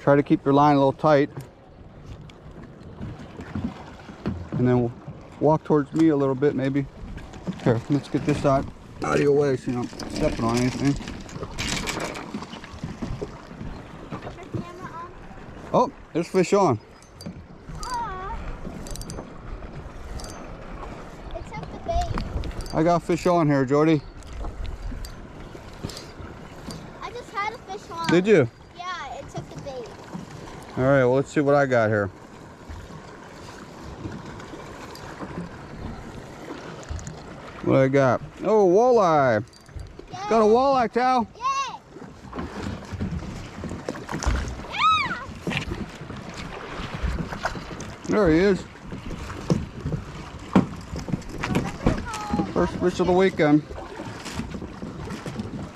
Try to keep your line a little tight. And then we'll walk towards me a little bit maybe. Here, let's get this out of your way so you're not stepping on anything. Oh, there's fish on. It took the bait. I got fish on here, Jordy. I just had a fish on. Did you? Yeah, it took the bait. All right, well, let's see what I got here. What I got? Oh, walleye. Yay. Got a walleye, Tal. Yay. There he is. First fish of the weekend.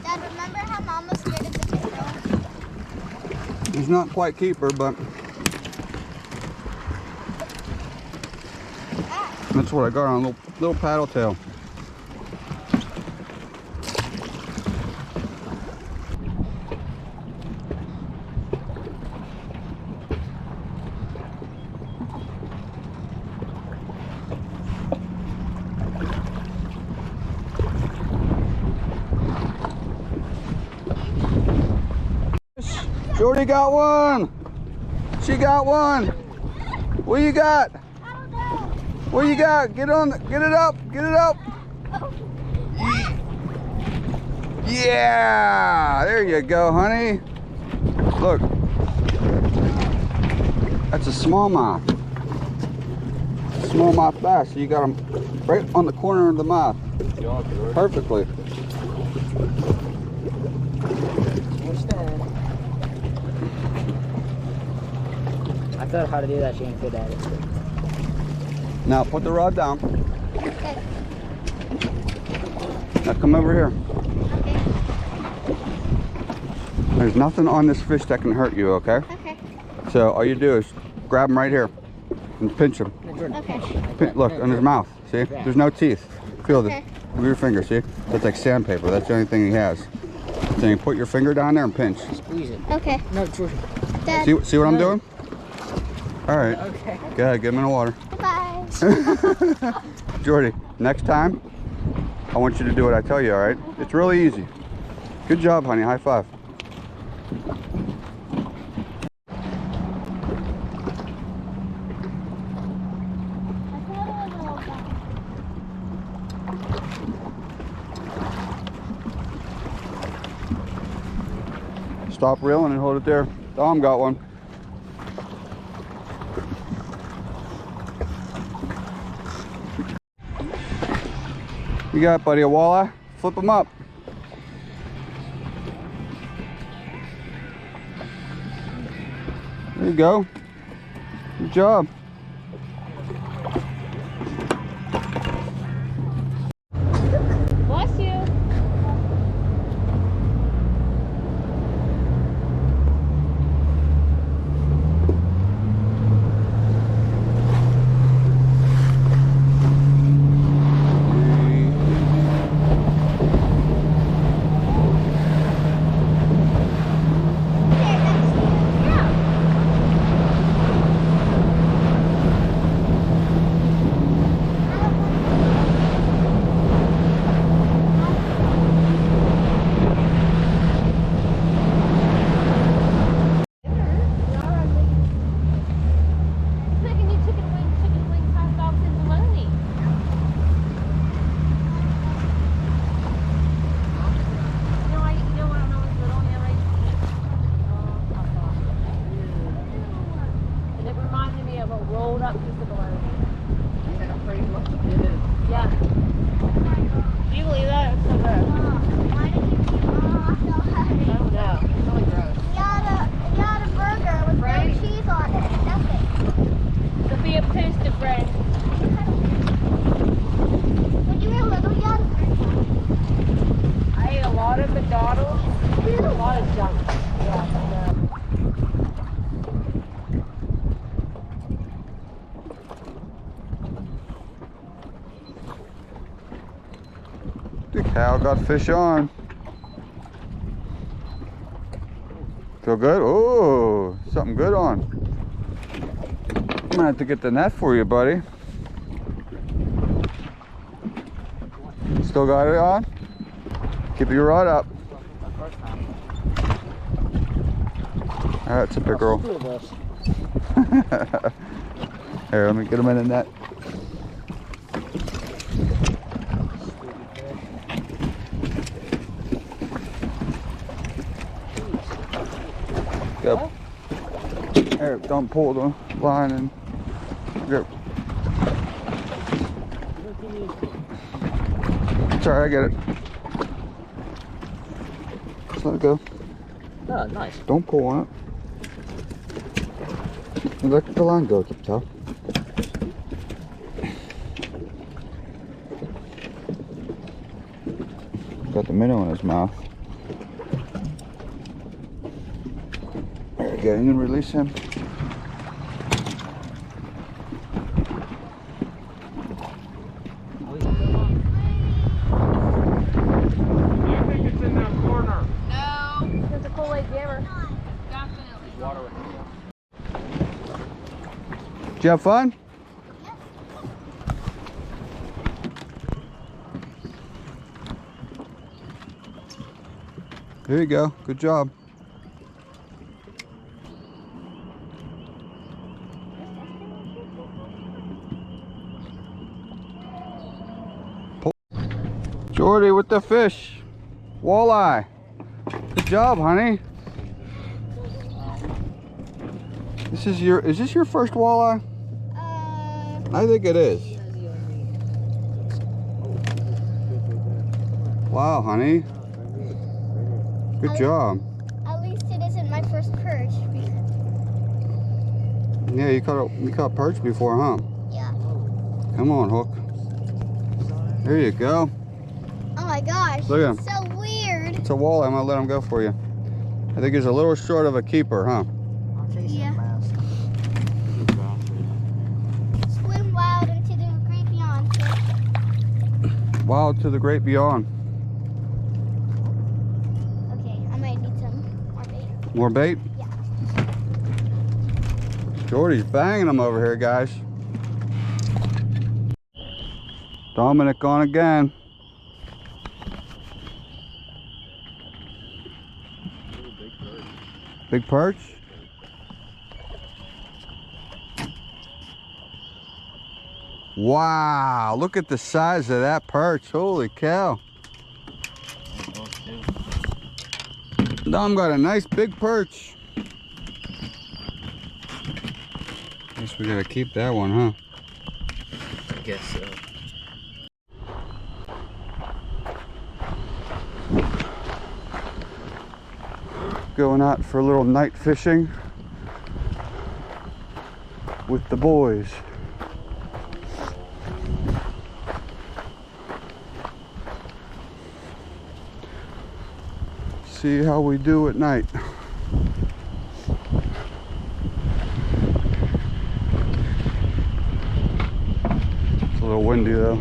Dad, remember how Mom was scared of the GoPro? He's not quite keeper, but that's what I got on a little paddle tail. Jordy got one. She got one. What you got? I don't know. What you got? Get on. Get it up. Get it up. Yeah. There you go, honey. Look. That's a smallmouth. Smallmouth bass. So you got them right on the corner of the mouth. Perfectly. I thought how to do that, she ain't good at it. Now put the rod down. Okay. Now come over here. Okay. There's nothing on this fish that can hurt you, okay? Okay. So all you do is grab him right here and pinch him. Okay. Look, on his mouth. See? There's no teeth. Feel Okay. Move your finger, see? That's like sandpaper. That's the only thing he has. So you put your finger down there and pinch. Squeeze it. Okay. No, George. Dad. See what I'm doing? All right. Okay. Go ahead, get him in the water. Bye. Jordy, next time, I want you to do what I tell you, all right? It's really easy. Good job, honey. High five. Stop reeling and hold it there. Dom got one. You got it, buddy, a walleye? Flip them up. There you go. Good job. Bless you. Rolled up piece of baloney. Yeah. Do you believe that? It's so good. Why did you keep Mom so hungry? I don't know. It's really gross. You got a burger with no cheese on it. Nothing. Sophia Pooster friend. When you were little, you had a burger. I ate a lot of McDonald's. A lot of junk. Yeah. The cow got fish on. Feel good? Oh, something good on. I'm gonna have to get the net for you, buddy. Still got it on? Keep your rod up. That's a big girl. Here, let me get him in the net. Go. Here, don't pull the line and go. Sorry, I get it. Just let it go. Oh, nice. Don't pull on it. You let the line go, keep tough. Got the minnow in his mouth. There you go, you can release him. Did you have fun? Yes. There you go. Good job. Jordy with the fish. Walleye. Good job, honey. Is this your first walleye? I think it is. Wow, honey. Good job. At least it isn't my first perch. Yeah, you caught perch before, huh? Yeah. Come on, hook. There you go. Oh my gosh. Look at him. So weird. It's a walleye. I'm gonna let him go for you. I think he's a little short of a keeper, huh? Yeah. Swim wild into the great beyond. Wild to the great beyond. Okay, I might need some more bait. More bait? Yeah. Jordy's banging them over here, guys. Dominic on again. Big perch? Wow, look at the size of that perch. Holy cow. Dom got a nice big perch. Guess we gotta keep that one, huh? I guess so. Going out for a little night fishing with the boys. See how we do at night. It's a little windy though.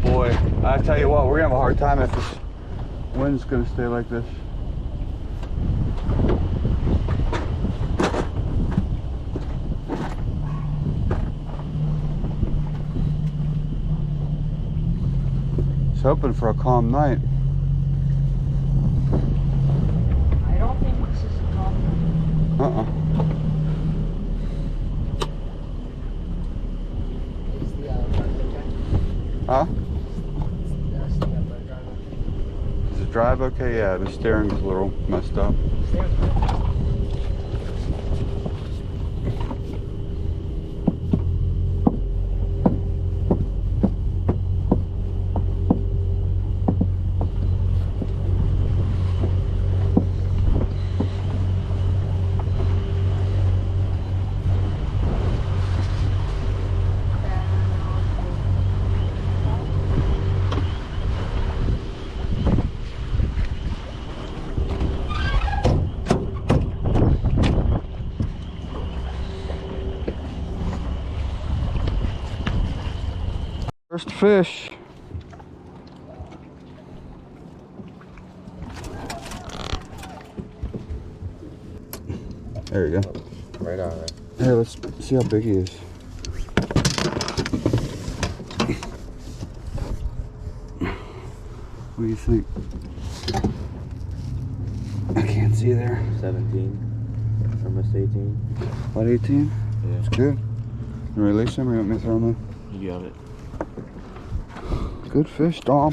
Boy, I tell you what, we're gonna have a hard time if this wind's gonna stay like this. Just hoping for a calm night. I don't think this is a calm. Is the Huh? Does it drive okay? Yeah, the steering's a little messed up. First fish. There you go. Right on it. Here, let's see how big he is. What do you think? I can't see there. 17. Almost 18. What, 18? Yeah. It's good. You release him or you want me to throw him in? You got it. Good fish, Dom.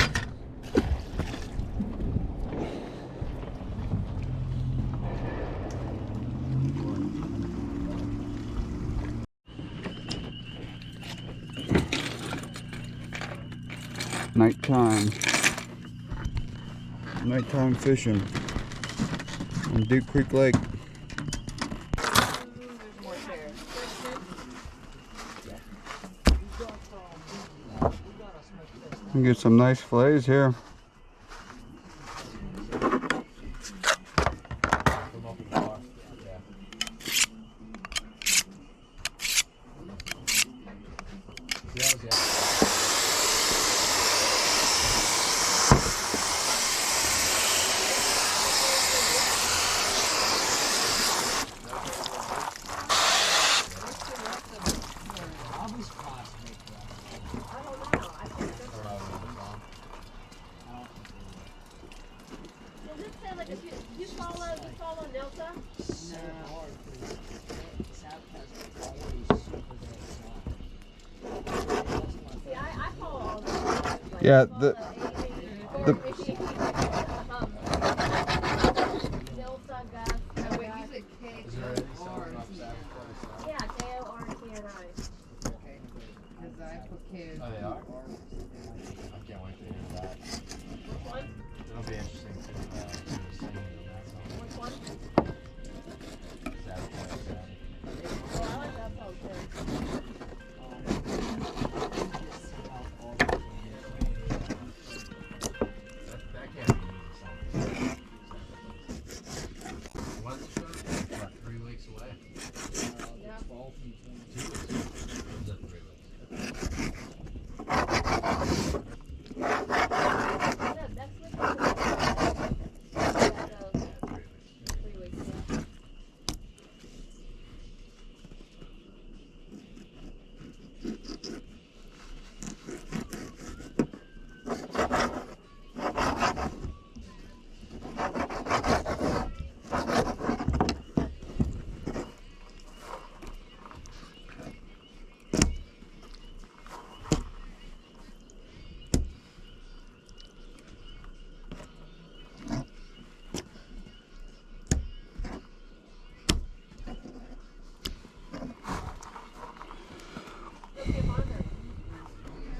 Nighttime fishing on Deep Creek Lake. You can get some nice fillets here. You follow Delta? I follow all of them. Yeah, the Delta, Gus. Oh, wait, he's a K. Yeah, KORTNI. Because I put K. Oh, they are? I can't wait to hear that. Which one? It'll be interesting to sing that song. Which one? Sabotage. Oh, I like that song too. That can't be an easy song. When's the show? What, 3 weeks away? Yeah. 2 weeks. Is that 3 weeks? Yeah, next week. Yeah, those 3 weeks, yeah.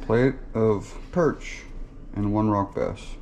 plate of perch and 1 rock bass.